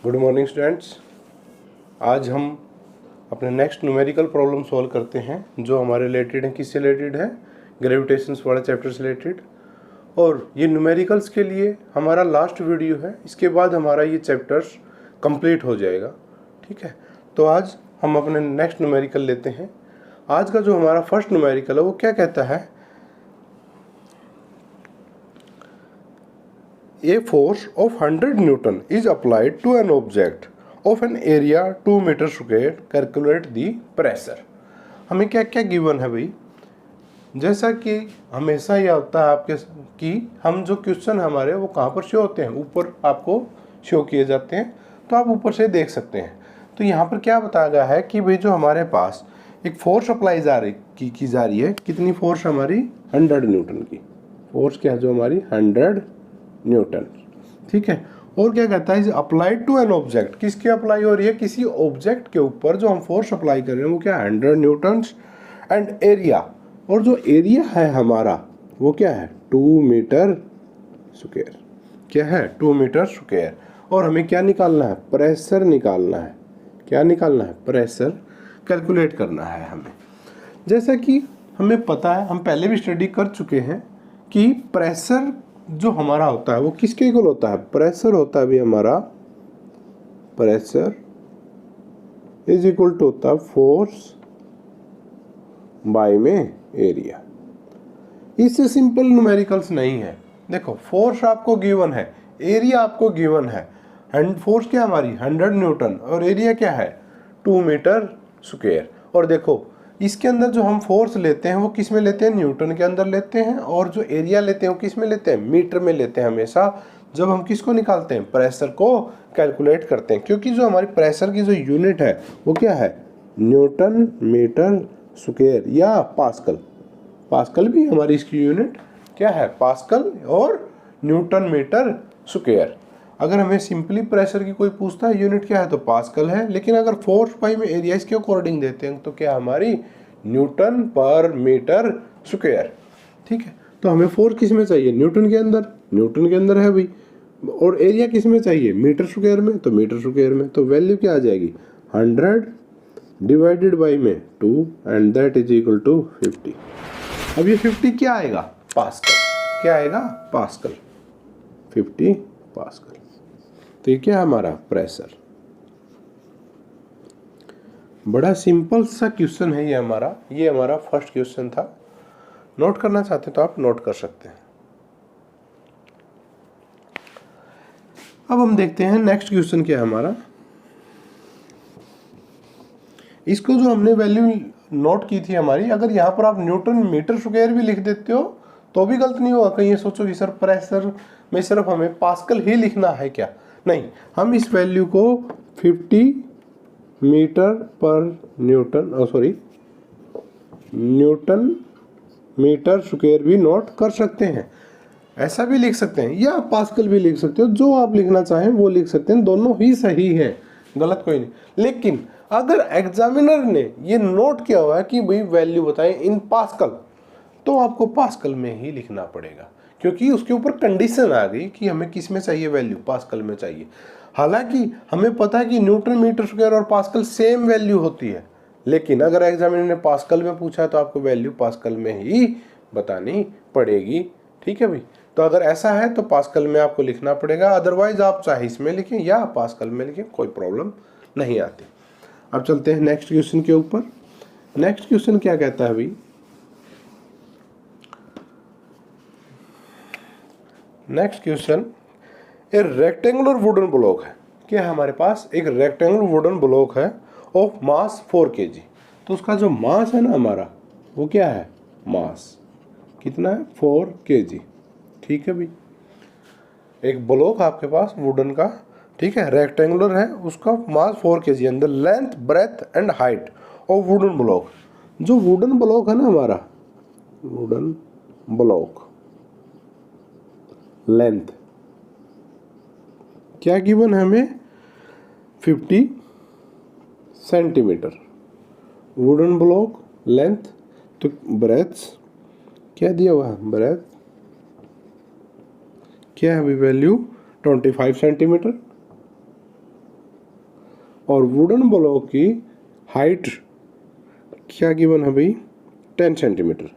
Good morning students. आज हम अपने नेक्स्ट न्यूमेरिकल प्रॉब्लम सॉल्व करते हैं जो हमारे रिलेटेड है। किससे रिलेटेड है? ग्रेविटेशंस वाला चैप्टर से रिलेटेड। और ये न्यूमेरिकल्स के लिए हमारा लास्ट वीडियो है। इसके बाद हमारा ये चैप्टर्स कंप्लीट हो जाएगा। ठीक है, तो आज हम अपने नेक्स्ट न्यूमेरिकल लेते हैं। आज का जो हमारा फर्स्ट न्यूमेरिकल है वो क्या कहता है? A force of 100 Newton is applied to an object of an area 2 metre square. Calculate the pressure. हमें क्या क्या गिवन है भाई? जैसा कि हमेशा यह होता है आपके कि हम जो क्वेश्चन हमारे वो कहाँ पर शो होते हैं? ऊपर आपको शो किए जाते हैं, तो आप ऊपर से देख सकते हैं। तो यहाँ पर क्या बताया गया है कि भाई जो हमारे पास एक फोर्स अप्लाई की जा रही है। कितनी फोर्स? हमारी 100 न्यूटन की फोर्स। क्या है? जो हमारी 100 न्यूटन। ठीक है, और क्या कहता है? Applied to an object. किसकी अप्लाई हो रही है? किसी ऑब्जेक्ट के ऊपर जो हम फोर्स अप्लाई कर रहे हैं वो क्या है? 100 न्यूटन्स. एंड एरिया, और जो एरिया है हमारा वो क्या है? 2 मीटर स्क्वायर. क्या है? 2 मीटर स्क्वायर. और हमें क्या निकालना है? प्रेशर निकालना है. क्या निकालना है? प्रेशर कैलकुलेट करना है हमें। जैसा कि हमें पता है, हम पहले भी स्टडी कर चुके हैं कि प्रेशर जो हमारा होता है वो किसके इक्वल होता है? प्रेशर होता है भी हमारा, प्रेशर इज इक्वल टू होता है फोर्स बाय में एरिया. इससे सिंपल न्यूमेरिकल्स नहीं है. देखो, फोर्स आपको गिवन है, एरिया आपको गिवन है. एंड फोर्स क्या हमारी? 100 न्यूटन, और एरिया क्या है? 2 मीटर स्क्वायर. और देखो, इसके अंदर जो हम फोर्स लेते हैं वो किस में लेते हैं? न्यूटन के अंदर लेते हैं. और जो एरिया लेते हैं वो किस में लेते हैं? मीटर में लेते हैं हमेशा, जब हम किसको निकालते हैं? प्रेशर को कैलकुलेट करते हैं. क्योंकि जो हमारी प्रेशर की जो यूनिट है वो क्या है? न्यूटन मीटर स्क्वायर या पास्कल. पास्कल भी हमारी इसकी यूनिट क्या है? पास्कल और न्यूटन मीटर स्क्वायर. अगर हमें सिंपली प्रेशर की कोई पूछता है यूनिट क्या है तो पास्कल है. लेकिन अगर फोर्स बाई में एरिया इसके अकॉर्डिंग देते हैं तो क्या हमारी? न्यूटन पर मीटर स्क्वायर. ठीक है, तो हमें फोर्स किस में चाहिए? न्यूटन के अंदर. न्यूटन के अंदर है भाई. और एरिया किस में चाहिए? मीटर स्क्वायर में. तो मीटर स्क्वायर में तो वैल्यू क्या आ जाएगी? 100 डिवाइडेड बाई में 2 and that is equal to 50. अब ये 50 क्या आएगा? पास्कल. क्या आएगा? पास्कल. 50 पास्कल. तो ये क्या है हमारा? प्रेशर. बड़ा सिंपल सा क्वेश्चन है ये हमारा. ये हमारा फर्स्ट क्वेश्चन था. नोट करना चाहते तो आप नोट कर सकते हैं. अब हम देखते हैं नेक्स्ट क्वेश्चन क्या है हमारा. इसको जो हमने वैल्यू नोट की थी हमारी, अगर यहाँ पर आप न्यूटन मीटर स्क्वायर भी लिख देते हो तो भी गलत नहीं होगा. कहीं ये सोचो कि सर प्रेशर में सिर्फ हमें पास्कल ही लिखना है क्या? नहीं, हम इस वैल्यू को 50 मीटर पर न्यूटन न्यूटन मीटर स्क्वायर भी नोट कर सकते हैं. ऐसा भी लिख सकते हैं या पास्कल भी लिख सकते हो. जो आप लिखना चाहें वो लिख सकते हैं. दोनों ही सही है, गलत कोई नहीं. लेकिन अगर एग्जामिनर ने ये नोट किया हुआ है कि भाई वैल्यू बताएं इन पास्कल, तो आपको पास्कल में ही लिखना पड़ेगा. क्योंकि उसके ऊपर कंडीशन आ गई कि हमें किस में चाहिए वैल्यू? पास्कल में चाहिए. हालांकि हमें पता है कि न्यूटन मीटर स्क्वायर और पास्कल सेम वैल्यू होती है. लेकिन अगर एग्जामिनर ने पास्कल में पूछा तो आपको वैल्यू पास्कल में ही बतानी पड़ेगी. ठीक है भाई. तो अगर ऐसा है तो पास्कल में आपको लिखना पड़ेगा. अदरवाइज आप चाहे इसमें लिखें या पास्कल में लिखें, कोई प्रॉब्लम नहीं आती. अब चलते हैं नेक्स्ट क्वेश्चन के ऊपर. नेक्स्ट क्वेश्चन क्या कहता है भाई? नेक्स्ट क्वेश्चन, ए रेक्टेंगुलर वुडन ब्लॉक है. क्या है हमारे पास? एक रेक्टेंगुलर वुडन ब्लॉक है ऑफ मास 4 kg. तो उसका जो मास है ना हमारा, वो क्या है? मास कितना है? 4 kg. ठीक है भाई. एक ब्लॉक आपके पास वुडन का, ठीक है, रेक्टेंगुलर है, उसका मास 4 kg. अंदर length breadth and height of wooden block. जो वुडन ब्लॉक है ना हमारा, वुडन ब्लॉक लेंथ क्या गिवन है हमें? 50 सेंटीमीटर. वुडन ब्लॉक लेंथ, तो ब्रेथ क्या दिया हुआ है? ब्रेथ क्या है अभी वैल्यू? 25 सेंटीमीटर. और वुडन ब्लॉक की हाइट क्या गिवन है भाई, 10 सेंटीमीटर।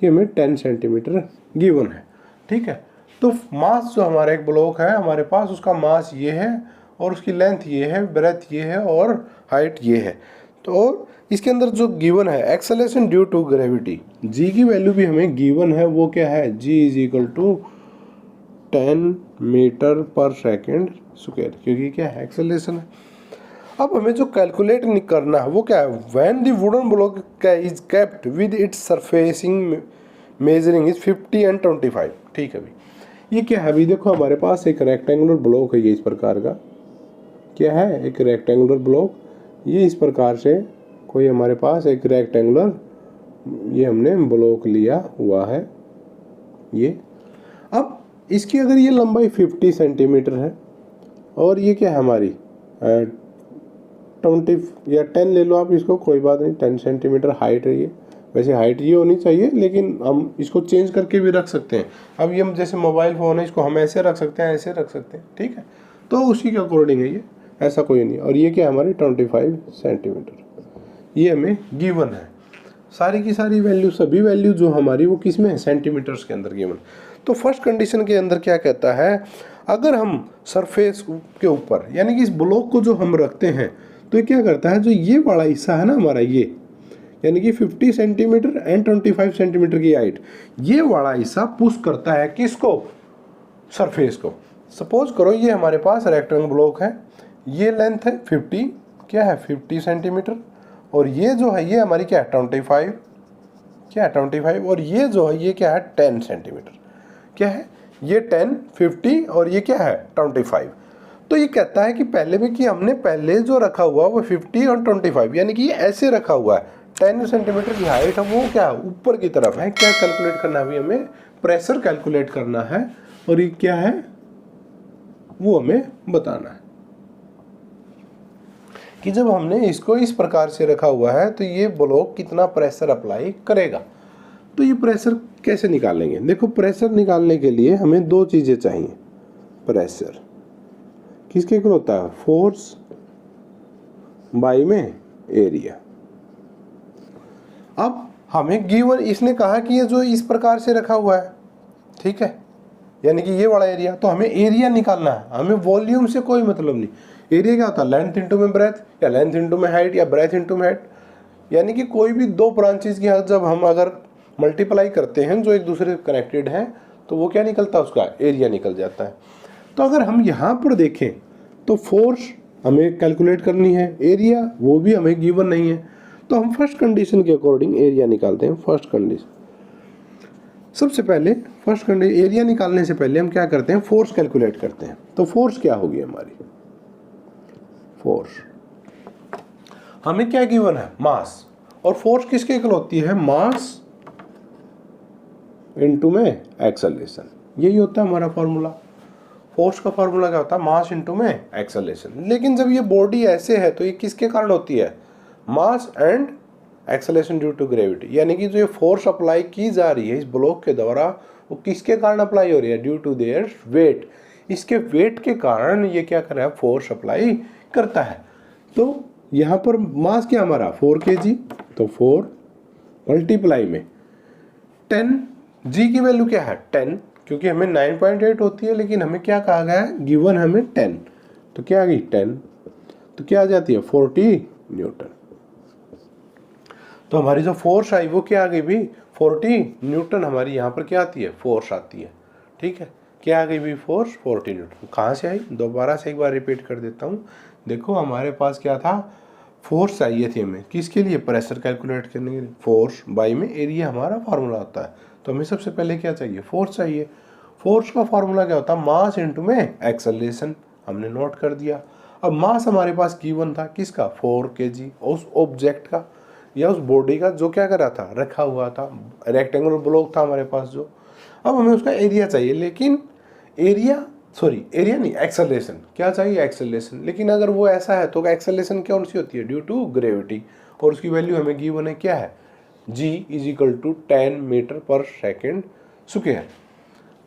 ये हमें 10 सेंटीमीटर गिवन है, ठीक है। तो मास जो हमारा एक ब्लॉक है हमारे पास, उसका मास ये है और उसकी लेंथ ये है, ब्रेथ ये है और हाइट ये है। तो इसके अंदर जो गिवन है एक्सेलरेशन ड्यू टू ग्रेविटी, जी की वैल्यू भी हमें गिवन है, वो क्या है, जी इज इक्वल टू 10 मीटर पर सेकेंड स्क्वायर, क्योंकि क्या है एक्सेलरेशन है। अब हमें जो कैलकुलेट करना है वो क्या है, when the wooden block is kept with its surfacing measuring is 50 and 25, ठीक है भाई। ये क्या है अभी देखो, हमारे पास एक रेक्टेंगुलर ब्लॉक है, ये इस प्रकार का क्या है, एक रेक्टेंगुलर ब्लॉक, ये इस प्रकार से कोई हमारे पास एक रेक्टेंगुलर ये हमने ब्लॉक लिया हुआ है ये। अब इसकी अगर ये लंबाई 50 सेंटीमीटर है और ये क्या है हमारी 20 या 10 ले लो आप इसको, कोई बात नहीं, 10 सेंटीमीटर हाइट है ये। वैसे हाइट ये होनी चाहिए लेकिन हम इसको चेंज करके भी रख सकते हैं। अब ये हम जैसे मोबाइल फ़ोन है, इसको हम ऐसे रख सकते हैं, ऐसे रख सकते हैं, ठीक है। तो उसी के अकॉर्डिंग है ये, ऐसा कोई नहीं। और ये क्या है हमारी 25 सेंटीमीटर, ये हमें गिवन है। सारी की सारी वैल्यू, सभी वैल्यू जो हमारी वो किस में है, सेंटीमीटर्स के अंदर गिवन। तो फर्स्ट कंडीशन के अंदर क्या कहता है, अगर हम सरफेस के ऊपर यानी कि इस ब्लॉक को जो हम रखते हैं तो ये क्या करता है, जो ये वाला हिस्सा है ना हमारा, ये यानी कि 50 सेंटीमीटर एंड 25 सेंटीमीटर की हाइट, ये वाला हिस्सा पुश करता है किसको, सरफेस को। सपोज करो ये हमारे पास रेक्टेंगल ब्लॉक है, ये लेंथ है 50, क्या है 50 सेंटीमीटर, और ये जो है ये हमारी क्या है 25, क्या है 25, और ये जो है ये क्या है 10 सेंटीमीटर, क्या है ये 10, 50 और ये क्या है 25। तो ये कहता है कि पहले में कि हमने पहले जो रखा हुआ वो 50 और 25, यानी कि ये ऐसे रखा हुआ है, 10 सेंटीमीटर की हाइट है वो क्या है ऊपर की तरफ है। क्या कैलकुलेट करना है अभी हमें, प्रेशर कैलकुलेट करना है, और ये क्या है वो हमें बताना है कि जब हमने इसको इस प्रकार से रखा हुआ है तो ये ब्लॉक कितना प्रेशर अप्लाई करेगा। तो ये प्रेशर कैसे निकालेंगे, देखो प्रेशर निकालने के लिए हमें दो चीज़ें चाहिए। प्रेशर किसके इक्वल होता है, फोर्स बाई में एरिया। अब हमें गिवन, इसने कहा कि ये जो इस प्रकार से रखा हुआ है, ठीक है, यानी कि ये वाला एरिया, तो हमें एरिया निकालना है, हमें वॉल्यूम से कोई मतलब नहीं। एरिया क्या होता है, लेंथ इंटू में ब्रेथ, या लेंथ इंटू में हाइट, या ब्रेथ इंटू में हाइट, यानी कि कोई भी दो ब्रांचेज की जब हम अगर मल्टीप्लाई करते हैं जो एक दूसरे से कनेक्टेड हैं तो वो क्या निकलता है, उसका एरिया निकल जाता है। तो अगर हम यहाँ पर देखें तो फोर्स हमें कैलकुलेट करनी है, एरिया वो भी हमें गिवन नहीं है, तो हम फर्स्ट कंडीशन के अकॉर्डिंग एरिया निकालते हैं। फर्स्ट कंडीशन, सबसे पहले फर्स्ट कंडीशन एरिया निकालने से पहले हम क्या करते हैं, फोर्स कैलकुलेट करते हैं। तो फोर्स क्या होगी हमारी, फोर्स हमें क्या गिवन है, मास, और फोर्स किसके इक्वल होती है, मास इनटू में एक्सेलरेशन, यही होता है हमारा फॉर्मूला। फोर्स का फॉर्मूला क्या होता है, मास इनटू में एक्सेलरेशन। लेकिन जब ये बॉडी ऐसे है तो ये किसके कारण होती है, mass and acceleration due to gravity, यानी कि जो ये फोर्स अप्लाई की जा रही है इस ब्लॉक के द्वारा वो किसके कारण अप्लाई हो रही है, ड्यू टू देयर वेट। इसके वेट के कारण ये क्या कर रहा है, फोर्स अप्लाई करता है। तो यहाँ पर मास क्या हमारा 4 kg, तो 4 मल्टीप्लाई में 10, जी की वैल्यू क्या है 10, क्योंकि हमें 9.8 होती है लेकिन हमें क्या कहा गया है, गिवन हमें 10, तो क्या आ गई 10, तो क्या आ जाती है 40 न्यूटन। तो हमारी जो फोर्स आई वो क्या आ गई भी 40 न्यूटन, हमारी यहाँ पर क्या आती है, फोर्स आती है, ठीक है। क्या आ गई भी फोर्स 40 न्यूटन। कहाँ से आई, दोबारा से एक बार रिपीट कर देता हूँ। देखो हमारे पास क्या था, फोर्स चाहिए थी हमें किसके लिए, प्रेशर कैलकुलेट करने के लिए। फोर्स बाई में एरिया हमारा फार्मूला होता है, तो हमें सबसे पहले क्या चाहिए, फोर्स चाहिए। फोर्स का फार्मूला क्या होता है, मास इनटू में एक्सेलरेशन, हमने नोट कर दिया। अब मास हमारे पास गिवन था किसका, 4 kg, उस ऑब्जेक्ट का या उस बॉडी का जो क्या कर रहा था, रखा हुआ था, रेक्टेंगुलर ब्लॉक था हमारे पास जो। अब हमें उसका एरिया चाहिए, लेकिन एरिया नहीं, एक्सेलरेशन क्या चाहिए, एक्सेलरेशन। लेकिन अगर वो ऐसा है तो एक्सेलरेशन कौन सी होती है, ड्यू टू ग्रेविटी, और उसकी वैल्यू हमें गिवन है क्या है, g is equal to 10 metre पर सेकेंड स्क्वायर,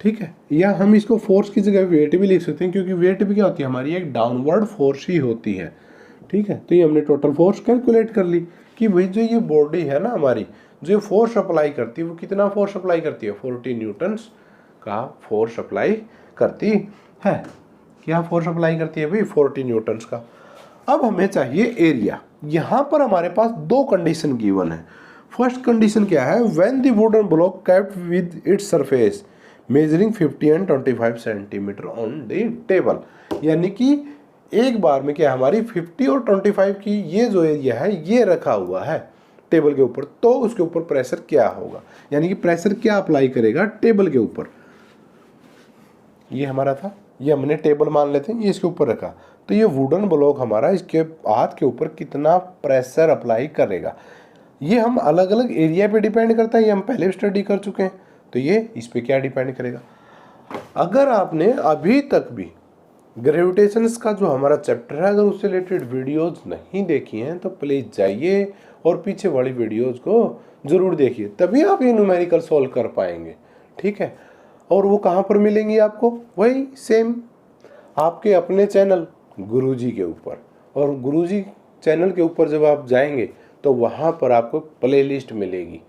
ठीक है। या हम इसको फोर्स की जगह वेट भी लिख सकते हैं, क्योंकि वेट भी क्या होती है हमारी, एक डाउनवर्ड फोर्स ही होती है। ठीक है, तो ये हमने टोटल फोर्स कैलकुलेट कर ली कि भाई जो ये बॉडी है ना हमारी, जो फोर्स अप्लाई करती है वो कितना फोर्स अप्लाई करती है, 40 न्यूटन्स का फोर्स अप्लाई करती है। क्या फोर्स अप्लाई करती है भाई, 40 न्यूटन्स का। अब हमें चाहिए एरिया। यहाँ पर हमारे पास दो कंडीशन गिवन है। फर्स्ट कंडीशन क्या है, when the wooden block kept with its surface measuring 50 and 25 centimetre on the table. यानी कि एक बार में क्या हमारी 50 और 25 की ये जो एरिया है ये रखा हुआ है टेबल के ऊपर, तो उसके ऊपर प्रेशर क्या होगा, यानी कि प्रेशर क्या अप्लाई करेगा टेबल के ऊपर। ये हमारा था, ये हमने टेबल मान लेते हैं, ये इसके ऊपर रखा, तो ये वुडन ब्लॉक हमारा इसके हाथ के ऊपर कितना प्रेशर अप्लाई करेगा। ये हम अलग अलग एरिया पे डिपेंड करता है, ये हम पहले स्टडी कर चुके हैं, तो ये इस पे क्या डिपेंड करेगा। अगर आपने अभी तक भी ग्रेविटेशंस का जो हमारा चैप्टर है अगर उससे रिलेटेड वीडियोस नहीं देखी हैं तो प्लीज़ जाइए और पीछे वाली वीडियोस को ज़रूर देखिए, तभी आप ये न्यूमेरिकल सॉल्व कर पाएंगे। ठीक है, और वो कहाँ पर मिलेंगी आपको, वही सेम आपके अपने चैनल गुरुजी के ऊपर। और गुरुजी चैनल के ऊपर जब आप जाएंगे तो वहाँ पर आपको प्लेलिस्ट मिलेगी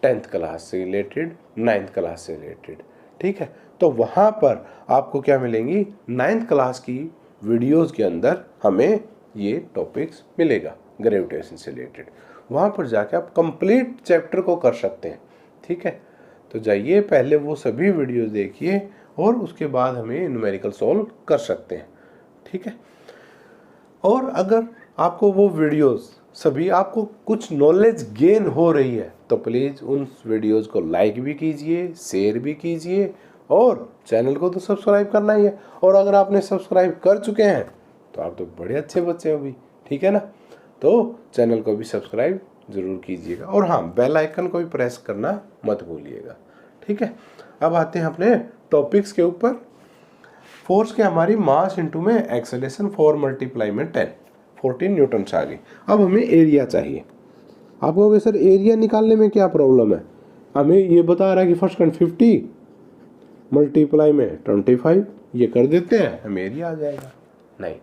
10th क्लास से रिलेटेड, 9th क्लास से रिलेटेड। ठीक है, तो वहाँ पर आपको क्या मिलेंगी, 9th क्लास की वीडियोस के अंदर हमें ये टॉपिक्स मिलेगा ग्रेविटेशन से रिलेटेड। वहाँ पर जाके आप कंप्लीट चैप्टर को कर सकते हैं। ठीक है, तो जाइए पहले वो सभी वीडियोस देखिए और उसके बाद हमें न्यूमेरिकल सॉल्व कर सकते हैं। ठीक है, और अगर आपको वो वीडियोस सभी आपको कुछ नॉलेज गेन हो रही है तो प्लीज़ उन वीडियोस को लाइक भी कीजिए, शेयर भी कीजिए और चैनल को तो सब्सक्राइब करना ही है। और अगर आपने सब्सक्राइब कर चुके हैं तो आप तो बड़े अच्छे बच्चे हो भी। ठीक है ना, तो चैनल को भी सब्सक्राइब ज़रूर कीजिएगा और हाँ, बेल आइकन को भी प्रेस करना मत भूलिएगा। ठीक है, अब आते हैं अपने टॉपिक्स के ऊपर। फोर्स के हमारी मास इंटू में एक्सेलेरेशन 4 मल्टीप्लाई में 10, 14 न्यूटन आ गई। अब हमें एरिया चाहिए। आप कहोगे सर एरिया निकालने में क्या प्रॉब्लम है, हमें ये बता रहा है कि फर्स्ट कंड 50 मल्टीप्लाई में 25, ये कर देते हैं हमें एरिया आ जाएगा। नहीं,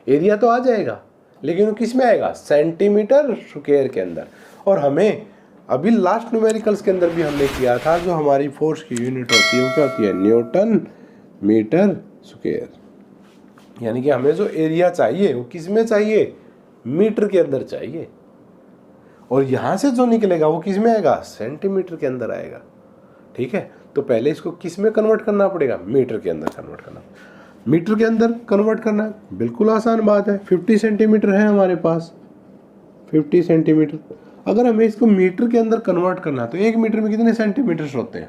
एरिया तो आ जाएगा लेकिन वो किस में आएगा, सेंटीमीटर स्क्वायर के अंदर। और हमें अभी लास्ट न्यूमेरिकल्स के अंदर भी हमने किया था, जो हमारी फोर्स की यूनिट होती है वो क्या होती है, न्यूटन मीटर स्क्वायर। यानी कि हमें जो एरिया चाहिए वो किस में चाहिए, मीटर के अंदर चाहिए। और यहाँ से जो निकलेगा वो किस में आएगा, सेंटीमीटर के अंदर आएगा। ठीक है, तो पहले इसको किस में कन्वर्ट करना पड़ेगा, मीटर के अंदर कन्वर्ट करना। मीटर के अंदर कन्वर्ट करना बिल्कुल आसान बात है। 50 सेंटीमीटर है हमारे पास, 50 सेंटीमीटर। अगर हमें इसको मीटर के अंदर कन्वर्ट करना है तो 1 मीटर में कितने सेंटीमीटर्स होते हैं,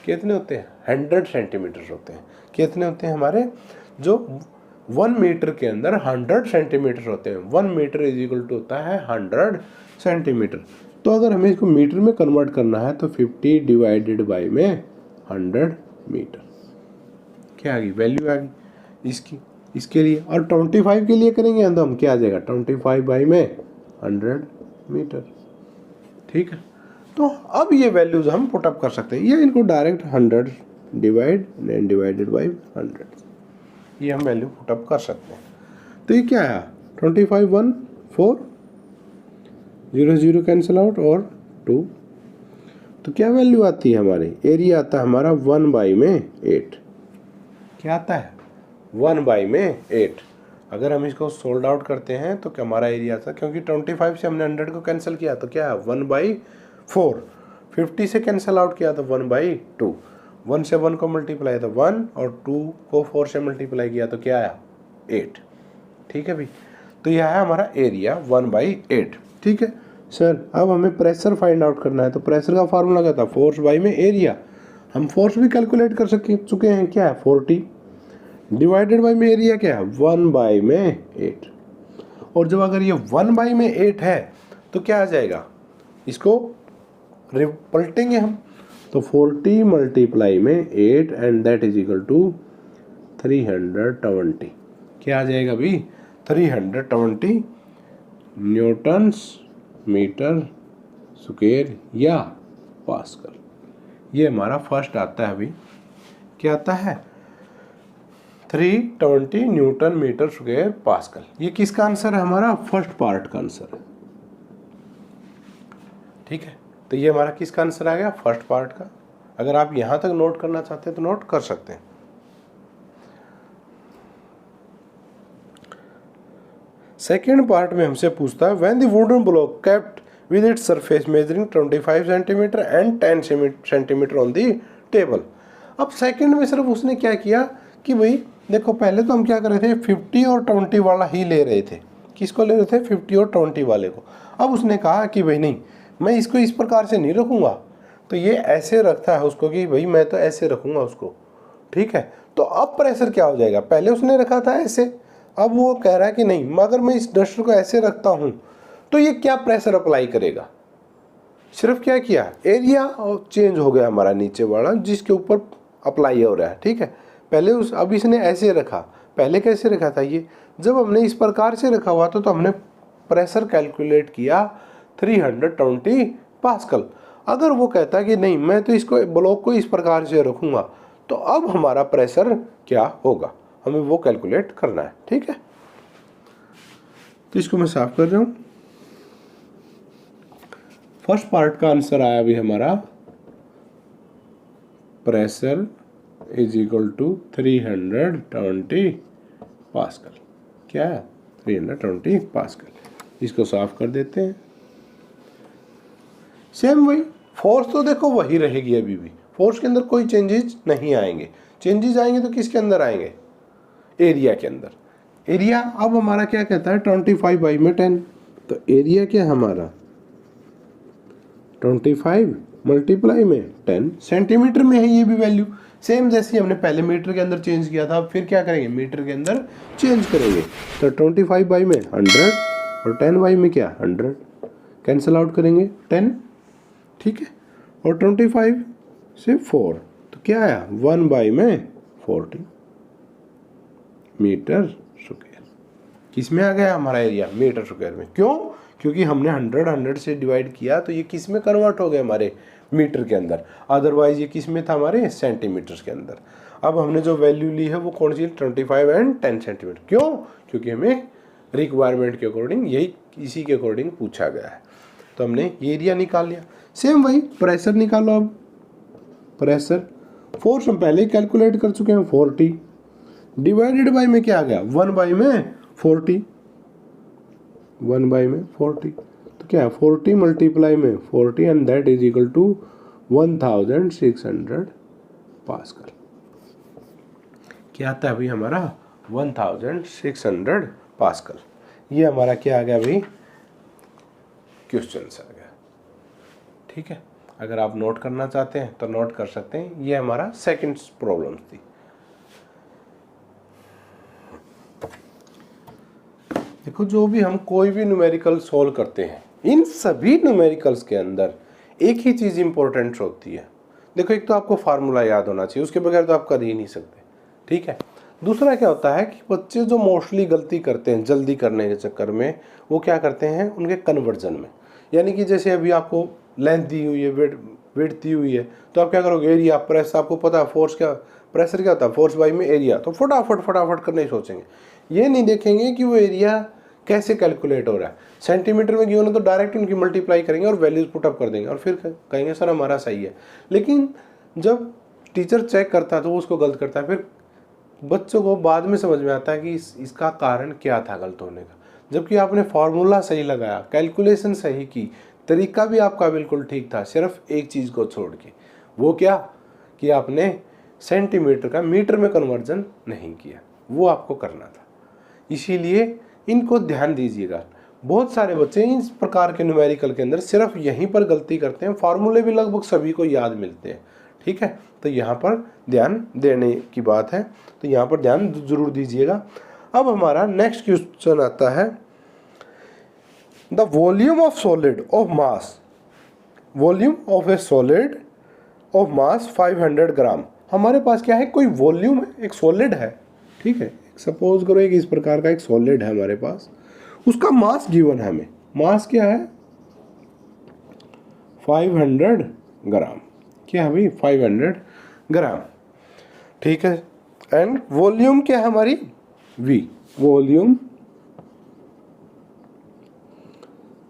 कितने होते हैं, 100 सेंटीमीटर्स होते हैं। कितने होते हैं हमारे, जो 1 मीटर के अंदर 100 सेंटीमीटर होते हैं। 1 मीटर इज इक्वल टू होता है 100 सेंटीमीटर। तो अगर हमें इसको मीटर में कन्वर्ट करना है तो 50 डिवाइडेड बाई में 100 मीटर, क्या आ गई, वैल्यू आ गई इसकी, इसके लिए। और 25 के लिए करेंगे तो हम क्या आ जाएगा, 25 बाई में 100 मीटर। ठीक है, तो अब ये वैल्यूज हम पुटअप कर सकते हैं, या इनको डायरेक्ट 100 डिवाइडेड बाई 100, ये हम वैल्यू पुटअप कर सकते हैं। तो ये क्या है, 25 1 4 0 0 कैंसिल आउट और 2, तो क्या वैल्यू आती है हमारी, एरिया आता है हमारा 1 बाई में 8। क्या आता है, 1 बाई में 8। अगर हम इसको सोल्ड आउट करते हैं तो क्या हमारा एरिया था, क्योंकि 25 से हमने 100 को कैंसिल किया तो क्या है 1/4, 50 से कैंसिल आउट किया तो 1/2, 1 से 1 को मल्टीप्लाई तो 1 और 2 को 4 से मल्टीप्लाई किया तो क्या आया 8। ठीक है भाई, तो यह है हमारा एरिया 1/8। ठीक है सर, अब हमें प्रेशर फाइंड आउट करना है, तो प्रेशर का फार्मूला क्या था, फोर्स बाई में एरिया। हम फोर्स भी कैलकुलेट कर चुके हैं, क्या है 40 डिवाइडेड बाई में एरिया क्या है 1 बाई में 8। और जब अगर ये 1 बाई में 8 है तो क्या आ जाएगा, इसको पलटेंगे हम, तो 40 मल्टीप्लाई में 8 and that is equal to 320। क्या आ जाएगा भाई, 320 न्यूटन्स मीटर स्क्वायर या पास्कल। ये हमारा फर्स्ट आता है अभी, क्या आता है 320 न्यूटन मीटर स्क्वायर पास्कल। ये किसका आंसर है? हमारा फर्स्ट पार्ट का आंसर है। ठीक है, तो ये हमारा किसका आंसर आ गया? फर्स्ट पार्ट का। अगर आप यहां तक नोट करना चाहते हैं तो नोट कर सकते हैं। सेकेंड पार्ट में हमसे पूछता है when the wooden block kept with its surface measuring 25 centimetre and 10 centimetre on the table. अब सेकंड में सिर्फ उसने क्या किया कि भाई देखो, पहले तो हम क्या कर रहे थे 50 और 20 वाला ही ले रहे थे। किसको ले रहे थे? 50 और 20 वाले को। अब उसने कहा कि भाई नहीं, मैं इसको इस प्रकार से नहीं रखूँगा, तो ये ऐसे रखता है उसको कि भाई मैं तो ऐसे रखूँगा उसको। ठीक है, तो अब प्रेशर क्या हो जाएगा? पहले उसने रखा था ऐसे, अब वो कह रहा है कि नहीं, अगर मैं इस डस्टर को ऐसे रखता हूँ तो ये क्या प्रेशर अप्लाई करेगा? सिर्फ क्या किया, एरिया चेंज हो गया हमारा नीचे वाला जिसके ऊपर अप्लाई हो रहा है। ठीक है, पहले अब इसने ऐसे रखा, पहले कैसे रखा था? ये जब हमने इस प्रकार से रखा हुआ तो हमने प्रेशर कैलकुलेट किया 320 पास्कल। अगर वो कहता है कि नहीं, मैं तो इसको ब्लॉक को इस प्रकार से रखूँगा, तो अब हमारा प्रेशर क्या होगा, हमें वो कैलकुलेट करना है। ठीक है, तो इसको मैं साफ कर रहा हूँ। फर्स्ट पार्ट का आंसर आया अभी हमारा, pressure is equal to 320 pascal. क्या है? 320 पास्कल। इसको साफ कर देते हैं। सेम वही फोर्स तो देखो वही रहेगी अभी भी, फोर्स के अंदर कोई चेंजेस नहीं आएंगे। चेंजेस आएंगे तो किसके अंदर आएंगे? एरिया के अंदर। एरिया अब हमारा क्या कहता है? 25 बाई में 10, तो एरिया क्या है हमारा? 25 मल्टीप्लाई में 10 सेंटीमीटर में है ये भी वैल्यू। सेम जैसे हमने पहले मीटर के अंदर चेंज किया था, फिर क्या करेंगे? मीटर के अंदर चेंज करेंगे। तो 25 बाई में 100 और 10 बाई में क्या? 100। कैंसिल आउट करेंगे 10। ठीक है, और 25 से 4 तो क्या आया? 1 बाई में 40 मीटर स्क्वायर। किस में आ गया हमारा एरिया? मीटर स्क्वायर में। क्यों? क्योंकि हमने 100 से डिवाइड किया, तो ये किस में कन्वर्ट हो गए? हमारे मीटर के अंदर। अदरवाइज ये किस में था? हमारे सेंटीमीटर्स के अंदर। अब हमने जो वैल्यू ली है वो कौन सी? 25 एंड 10 सेंटीमीटर। क्यों? क्योंकि हमें रिक्वायरमेंट के अकॉर्डिंग यही इसी के अकॉर्डिंग पूछा गया है, तो हमने ये एरिया निकाल लिया। सेम वही प्रेशर निकालो। अब प्रेशर, फोर्स हम पहले ही कैलकुलेट कर चुके हैं 40, डिवाइडेड बाई में क्या आ गया? 1 बाई में 40। 1 बाई में 40 तो क्या है? 40 मल्टीप्लाई में 40 and that is equal to 1600 pascal. क्या आता है अभी हमारा? 1600 पास्कल। ये हमारा क्या आ गया भाई? क्वेश्चन आ गया। ठीक है, अगर आप नोट करना चाहते हैं तो नोट कर सकते हैं। ये हमारा सेकंड प्रॉब्लम थी। देखो, जो भी हम कोई भी न्यूमेरिकल सॉल्व करते हैं, इन सभी न्यूमेरिकल्स के अंदर एक ही चीज़ इंपॉर्टेंट होती है। देखो, एक तो आपको फार्मूला याद होना चाहिए, उसके बगैर तो आप कर ही नहीं सकते। ठीक है, दूसरा क्या होता है कि बच्चे जो मोस्टली गलती करते हैं जल्दी करने के चक्कर में, वो क्या करते हैं उनके कन्वर्जन में। यानी कि जैसे अभी आपको लेंथ दी हुई है, वेट दी हुई है, तो आप क्या करोगे? एरिया, प्रेस, आपको पता है फोर्स क्या, प्रेशर क्या होता है? फोर्स बाई में एरिया। तो फटाफट करने ही सोचेंगे, ये नहीं देखेंगे कि वो एरिया कैसे कैलकुलेट हो रहा है। सेंटीमीटर में गिवन है तो डायरेक्ट उनकी मल्टीप्लाई करेंगे और वैल्यूज पुटअप कर देंगे और फिर कहेंगे सर हमारा सही है। लेकिन जब टीचर चेक करता है तो वो उसको गलत करता है। फिर बच्चों को बाद में समझ में आता है कि इसका कारण क्या था गलत होने का। जबकि आपने फार्मूला सही लगाया, कैलकुलेशन सही की, तरीका भी आपका बिल्कुल ठीक था, सिर्फ एक चीज़ को छोड़ के। वो क्या कि आपने सेंटीमीटर का मीटर में कन्वर्जन नहीं किया, वो आपको करना था। इसीलिए इनको ध्यान दीजिएगा। बहुत सारे बच्चे इस प्रकार के न्यूमेरिकल के अंदर सिर्फ यहीं पर गलती करते हैं। फार्मूले भी लगभग सभी को याद मिलते हैं। ठीक है, तो यहाँ पर ध्यान देने की बात है, तो यहाँ पर ध्यान जरूर दीजिएगा। अब हमारा नेक्स्ट क्वेश्चन आता है, the volume of solid of mass, volume of A solid of mass 500 ग्राम। हमारे पास क्या है? कोई वॉल्यूम है, एक सॉलिड है। ठीक है, सपोज करो एक इस प्रकार का एक सॉलिड है हमारे पास, उसका मास गिवन है हमें। मास क्या है? 500 ग्राम। क्या है भाई 500 ग्राम, ठीक है। एंड वॉल्यूम क्या है हमारी V, वॉल्यूम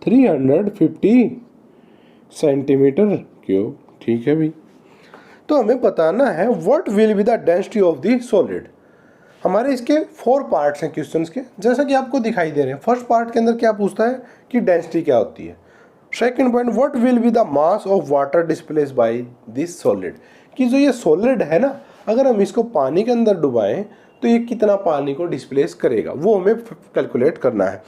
350 सेंटीमीटर क्यूब, ठीक है भाई। तो हमें बताना है what will be the density of the solid. हमारे इसके 4 पार्ट्स हैं क्वेश्चंस के, जैसा कि आपको दिखाई दे रहे हैं। फर्स्ट पार्ट के अंदर क्या पूछता है कि डेंसिटी क्या होती है। Second point, what will be the mass of water displace by this solid, कि जो ये सॉलिड है ना, अगर हम इसको पानी के अंदर डुबाएं तो ये कितना पानी को डिस्प्लेस करेगा, वो हमें कैलकुलेट करना है।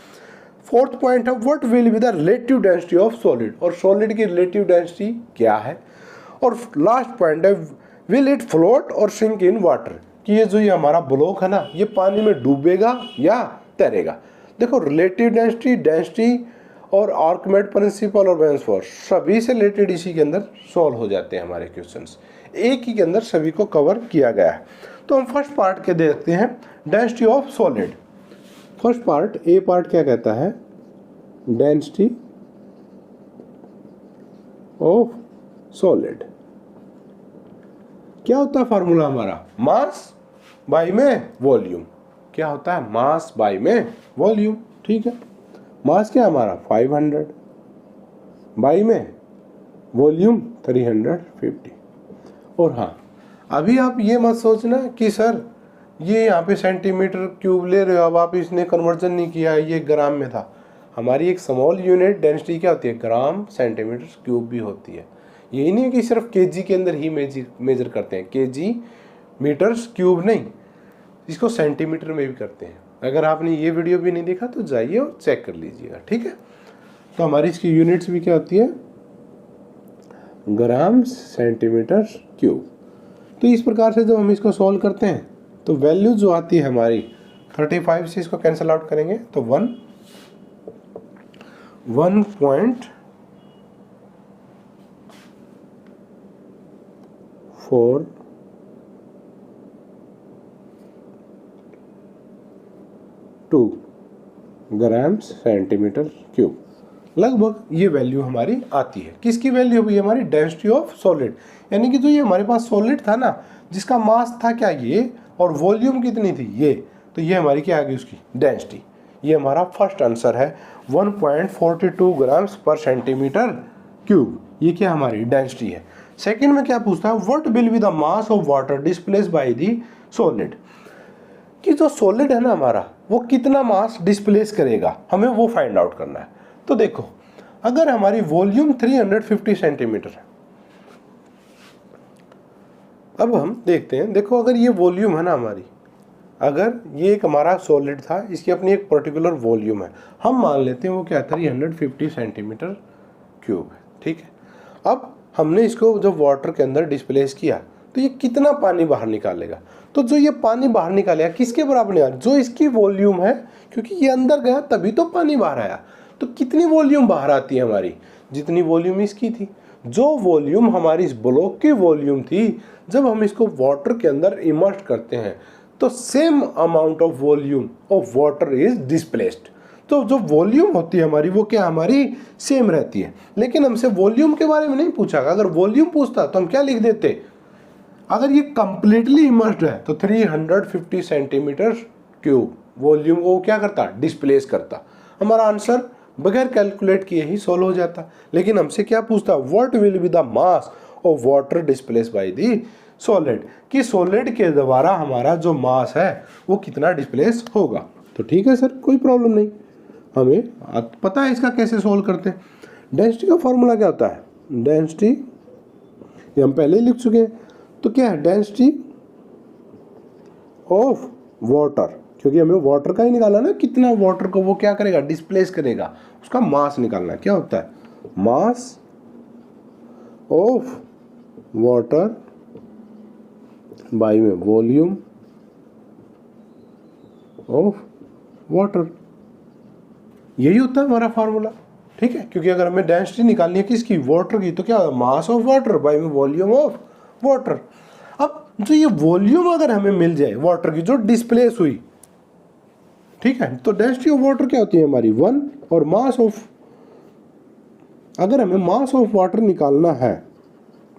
फोर्थ पॉइंट है what will be the relative density of solid, और सॉलिड की रिलेटिव डेंसिटी क्या है। और लास्ट पॉइंट है विल इट फ्लोट और सिंक इन वाटर, कि ये जो ये हमारा ब्लॉक है ना, ये पानी में डूबेगा या तैरेगा। देखो रिलेटिव डेंसिटी, डेंसिटी और आर्किमेड प्रिंसिपल और बेंस फोर्स सभी से रिलेटेड इसी के अंदर सॉल्व हो जाते हैं हमारे क्वेश्चंस, एक ही के अंदर सभी को कवर किया गया है। तो हम फर्स्ट पार्ट के देखते हैं, density of solid. First part, A part क्या कहता है, डेंसिटी ऑफ सॉलिड। क्या होता है फार्मूला हमारा, मास बाई में वॉल्यूम। क्या होता है, मास बाई में वॉल्यूम, ठीक है। मास क्या हमारा 500 बाई में वॉल्यूम 350। और हाँ, अभी आप ये मत सोचना कि सर ये यहाँ पे सेंटीमीटर क्यूब ले रहे हो, अब आप इसने कन्वर्जन नहीं किया, ये ग्राम में था। हमारी एक स्मॉल यूनिट डेंसिटी क्या होती है, ग्राम सेंटीमीटर क्यूब भी होती है। यही नहीं है कि सिर्फ केजी के अंदर ही मेजर करते हैं, केजी मीटर्स क्यूब नहीं, इसको सेंटीमीटर में भी करते हैं। अगर आपने ये वीडियो भी नहीं देखा तो जाइए और चेक कर लीजिएगा, ठीक है। तो हमारी इसकी यूनिट्स भी क्या होती है, ग्राम सेंटीमीटर क्यूब। तो इस प्रकार से जब हम इसको सॉल्व करते हैं तो वैल्यू जो आती है हमारी 35 से इसको कैंसिल आउट करेंगे तो 1.42 ग्राम सेंटीमीटर क्यूब, लगभग ये वैल्यू हमारी आती है। किसकी वैल्यू हुई, हमारी डेंसिटी ऑफ सॉलिड, यानी कि जो ये हमारे पास सॉलिड था ना, जिसका मास था क्या ये, और वॉल्यूम कितनी थी ये, तो ये हमारी क्या आ गई उसकी डेंसिटी। ये हमारा फर्स्ट आंसर है 1.42 ग्राम्स पर सेंटीमीटर क्यूब, ये क्या हमारी डेंसिटी है। सेकंड में क्या पूछता है, what will be the mass of water displace by the solid, कि जो सॉलिड है ना हमारा, वो कितना मास डिस्प्लेस करेगा, हमें वो फाइंड आउट करना है। तो देखो, अगर हमारी वॉल्यूम 350 सेंटीमीटर है, अब हम देखते हैं, देखो अगर ये वॉल्यूम है ना हमारी, अगर ये एक हमारा सॉलिड था, इसकी अपनी एक पर्टिकुलर वॉल्यूम है, हम मान लेते हैं वो क्या 350 सेंटीमीटर क्यूब है, ठीक है। अब हमने इसको जब वाटर के अंदर डिस्प्लेस किया तो ये कितना पानी बाहर निकालेगा, तो जो ये पानी बाहर निकालेगा किसके बराबर निकालेगा, जो इसकी वॉल्यूम है, क्योंकि ये अंदर गया तभी तो पानी बाहर आया। तो कितनी वॉल्यूम बाहर आती है हमारी, जितनी वॉल्यूम इसकी थी। जो वॉल्यूम हमारी इस ब्लॉक की वॉल्यूम थी, जब हम इसको वाटर के अंदर इमर्स करते हैं तो same amount of volume of water is displaced. तो जो वॉल्यूम होती है हमारी, वो क्या हमारी सेम रहती है। लेकिन हमसे वॉल्यूम के बारे में नहीं पूछा, अगर वॉल्यूम पूछता तो हम क्या लिख देते, अगर ये कंप्लीटली इमर्स्ड है तो 350 सेंटीमीटर क्यूब वॉल्यूम को क्या करता, डिस्प्लेस करता। हमारा आंसर बगैर कैलकुलेट किए ही सॉल्व हो जाता। लेकिन हमसे क्या पूछता, what will be the mass of water displace by the solid, कि सॉलिड के द्वारा हमारा जो मास है वो कितना डिस्प्लेस होगा। तो ठीक है सर, कोई प्रॉब्लम नहीं, हमें पता है इसका कैसे सॉल्व करते हैं। डेंसिटी का फॉर्मूला क्या होता है, डेंसिटी ये हम पहले ही लिख चुके हैं। तो क्या है, डेंसिटी ऑफ वाटर, क्योंकि हमें वाटर का ही निकालना ना, कितना वाटर को वो क्या करेगा, डिस्प्लेस करेगा, उसका मास निकालना है। क्या होता है, मास ऑफ वाटर बाई में वॉल्यूम ऑफ वाटर, यही होता है हमारा फार्मूला, ठीक है। क्योंकि अगर हमें डेंसिटी निकालनी है किसकी, वाटर की, तो क्या मास ऑफ वाटर बाई में वॉल्यूम ऑफ वाटर। अब जो ये वॉल्यूम अगर हमें मिल जाए वाटर की जो डिस्प्लेस हुई, ठीक है, तो डेंसिटी ऑफ वाटर क्या होती है हमारी 1, और मास ऑफ, अगर हमें मास ऑफ वाटर निकालना है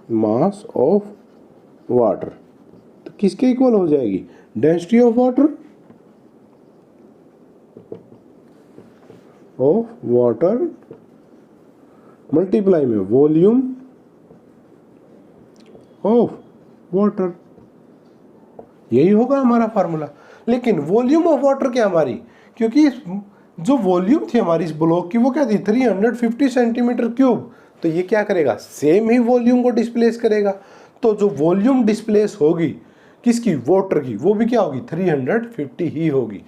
मास ऑफ वाटर, तो किसके इक्वल हो जाएगी? डेंसिटी ऑफ वाटर, मल्टीप्लाई में वॉल्यूम ऑफ वाटर, यही होगा हमारा फार्मूला। लेकिन वॉल्यूम ऑफ वाटर क्या हमारी, क्योंकि जो वॉल्यूम थी हमारी इस ब्लॉक की वो क्या थी 350 सेंटीमीटर क्यूब, तो ये क्या करेगा सेम ही वॉल्यूम को डिस्प्लेस करेगा। तो जो वॉल्यूम डिस्प्लेस होगी किसकी, वाटर की, वो भी क्या होगी 350 ही होगी।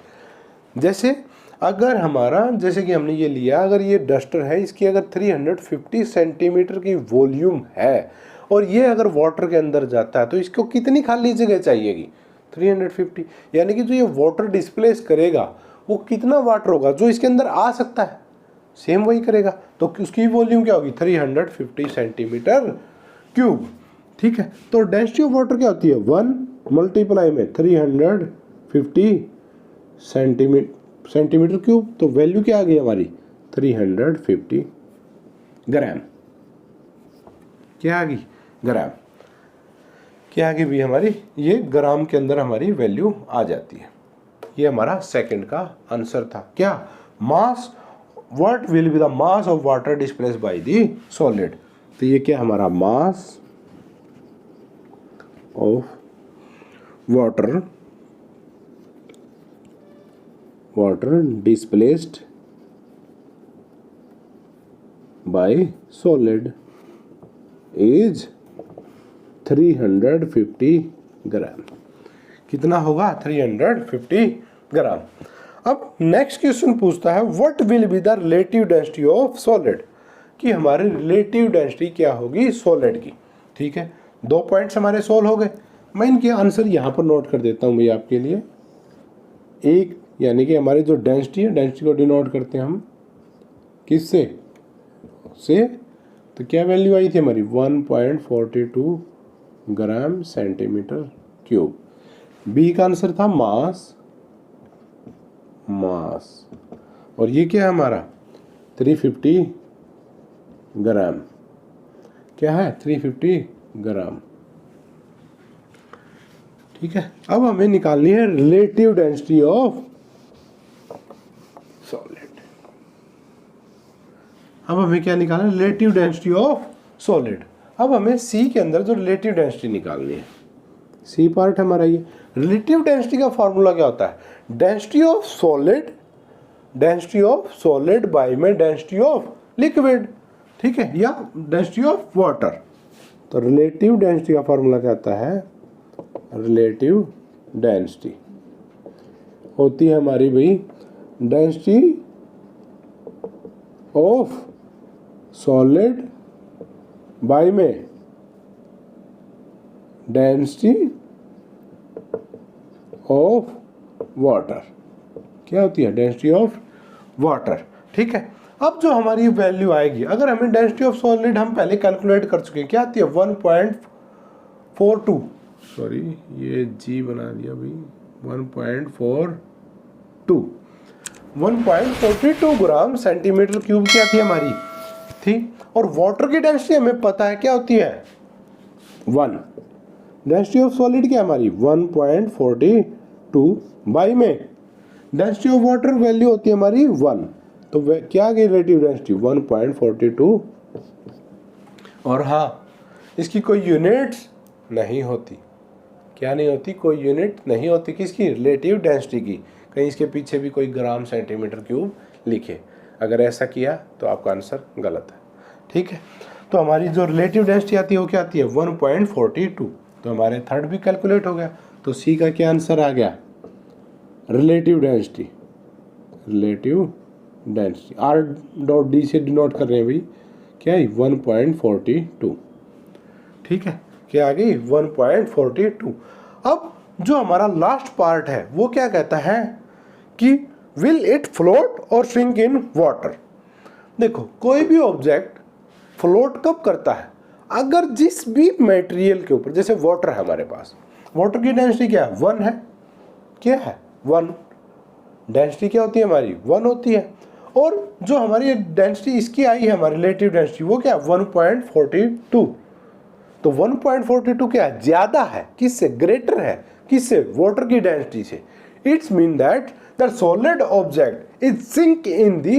जैसे अगर हमारा, जैसे कि हमने ये लिया, अगर ये डस्टर है इसकी अगर 350 सेंटीमीटर की वॉल्यूम है और ये अगर वाटर के अंदर जाता है तो इसको कितनी खाली जगह चाहिएगी 350, यानी कि जो ये वाटर डिस्प्लेस करेगा वो कितना वाटर होगा जो इसके अंदर आ सकता है, सेम वही करेगा, तो उसकी वॉल्यूम क्या होगी 350 सेंटीमीटर क्यूब। ठीक है, तो डेंसिटी ऑफ वाटर क्या होती है 1 मल्टीप्लाई में 350 सेंटीमीटर क्यूब, तो वैल्यू क्या आ गई हमारी 350 ग्राम, क्या आ गई ग्राम, क्या आ गई भी हमारी, ये ग्राम के अंदर हमारी वैल्यू आ जाती है। ये हमारा सेकंड का आंसर था। क्या, mass, what will be the mass of water displace by the solid, तो ये क्या हमारा mass of water displaced by solid is 350 gram, कितना होगा 350 ग्राम। अब नेक्स्ट क्वेश्चन पूछता है what will be the relative density of solid, कि हमारी रिलेटिव डेंसिटी क्या होगी सॉलिड की। ठीक है, 2 पॉइंट्स हमारे सोल्व हो गए। मैं इनके आंसर यहाँ पर नोट कर देता हूँ भैया आपके लिए। एक यानी कि हमारी जो डेंसिटी है, डेंसिटी को डिनोट करते हैं हम किससे से, तो क्या वैल्यू आई थी हमारी 1.42 ग्राम सेंटीमीटर क्यूब। बी का आंसर था मास, और ये क्या है हमारा 350 ग्राम, क्या है 350 ग्राम। ठीक है, अब हमें निकालनी है रिलेटिव डेंसिटी ऑफ सॉलिड। अब हमें क्या निकालना है, रिलेटिव डेंसिटी ऑफ सॉलिड। अब हमें सी के अंदर जो रिलेटिव डेंसिटी निकालनी है, सी पार्ट हमारा ये रिलेटिव डेंसिटी का फॉर्मूला क्या होता है, डेंसिटी ऑफ सॉलिड बाय में डेंसिटी ऑफ लिक्विड। ठीक है, या डेंसिटी ऑफ वाटर। तो रिलेटिव डेंसिटी का फॉर्मूला क्या होता है, रिलेटिव डेंसिटी होती है हमारी भाई डेंसिटी ऑफ सॉलिड बाय में डेंसिटी ऑफ वाटर, क्या होती है डेंसिटी ऑफ वाटर। ठीक है, अब जो हमारी वैल्यू आएगी, अगर हमें डेंसिटी ऑफ सॉलिड हम पहले कैलकुलेट कर चुके हैं, क्या आती है 1.42, सॉरी ये जी बना दिया भाई 1.42 ग्राम सेंटीमीटर क्यूब क्या थी हमारी थी। और वाटर की डेंसिटी हमें पता है क्या होती है 1, डेंसिटी ऑफ सॉलिड क्या हमारी 1.42 बाई में डेंसिटी ऑफ वाटर वैल्यू होती है हमारी 1, तो क्या आ गई रिलेटिव डेंसिटी 1.42। और हाँ, इसकी कोई यूनिट्स नहीं होती, क्या नहीं होती, कोई यूनिट नहीं होती किसकी, रिलेटिव डेंसिटी की। कहीं इसके पीछे भी कोई ग्राम सेंटीमीटर क्यूब लिखे, अगर ऐसा किया तो आपका आंसर गलत है। ठीक है, तो हमारी जो रिलेटिव डेंसिटी आती है वो क्या आती है 1.42, तो हमारे थर्ड भी कैलकुलेट हो गया। तो सी का क्या आंसर आ गया, relative density R dot D से डिनोट कर रहे हैं भाई, क्या है 1.42। ठीक है, क्या आ गई 1.42। अब जो हमारा लास्ट पार्ट है वो क्या कहता है कि विल इट फ्लोट और श्रिंक इन वाटर। देखो, कोई भी ऑब्जेक्ट फ्लोट कब करता है, अगर जिस भी मटेरियल के ऊपर, जैसे वाटर है हमारे पास, वाटर की डेंसिटी क्या है 1 है, क्या है 1, डेंसिटी क्या होती है हमारी 1 होती है। और जो हमारी डेंसिटी इसकी आई है हमारी रिलेटिव डेंसिटी वो क्या है 1.42। तो 1.42 क्या है, ज्यादा है, किससे, ग्रेटर है, किससे, वाटर की डेंसिटी से। It's mean that the solid object is sink in the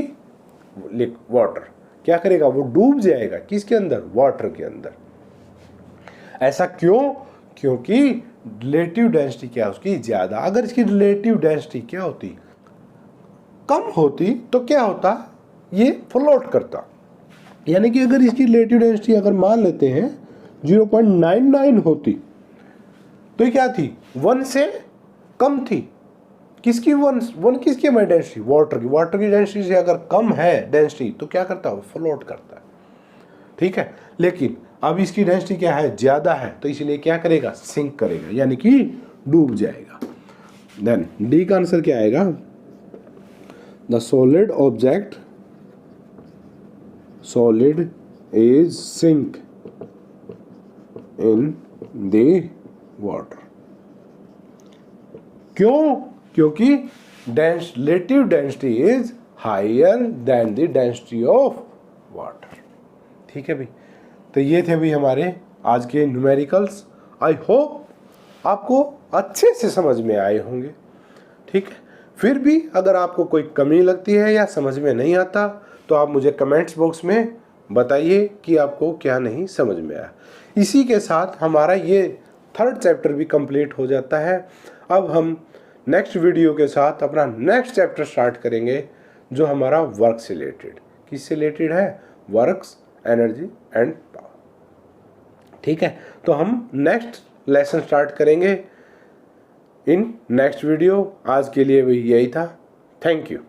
water, क्या करेगा, वो डूब जाएगा, किसके अंदर, वाटर के अंदर। ऐसा क्यों, क्योंकि रिलेटिव डेंसिटी क्या है उसकी, ज्यादा। अगर इसकी रिलेटिव डेंसिटी क्या होती, कम होती, तो क्या होता, ये फ्लोट करता। यानी कि अगर इसकी रिलेटिव डेंसिटी अगर मान लेते हैं 0.99 होती, तो ये क्या थी, 1 से कम थी। किसकी, वन किसकी है डेंसिटी, वाटर की। वाटर की डेंसिटी से अगर कम है डेंसिटी तो क्या करता है, फ्लोट करता है, ठीक है। लेकिन अब इसकी डेंसिटी क्या है, ज्यादा है, तो इसलिए क्या करेगा, सिंक करेगा, यानी कि डूब जाएगा। देन डी का आंसर क्या आएगा, the solid object, solid is sink in the water. क्यों, क्योंकि relative density is higher than the density of water. ठीक है भाई, तो ये थे भी हमारे आज के न्यूमेरिकल्स। आई होप आपको अच्छे से समझ में आए होंगे, ठीक है। फिर भी अगर आपको कोई कमी लगती है या समझ में नहीं आता तो आप मुझे कमेंट्स बॉक्स में बताइए कि आपको क्या नहीं समझ में आया। इसी के साथ हमारा ये 3rd चैप्टर भी कंप्लीट हो जाता है। अब हम नेक्स्ट वीडियो के साथ अपना नेक्स्ट चैप्टर स्टार्ट करेंगे, जो हमारा वर्क से रिलेटेड, किससे रिलेटेड है, वर्क्स, एनर्जी एंड पावर। ठीक है, तो हम नेक्स्ट लेसन स्टार्ट करेंगे इन नेक्स्ट वीडियो। आज के लिए भी यही था। Thank you.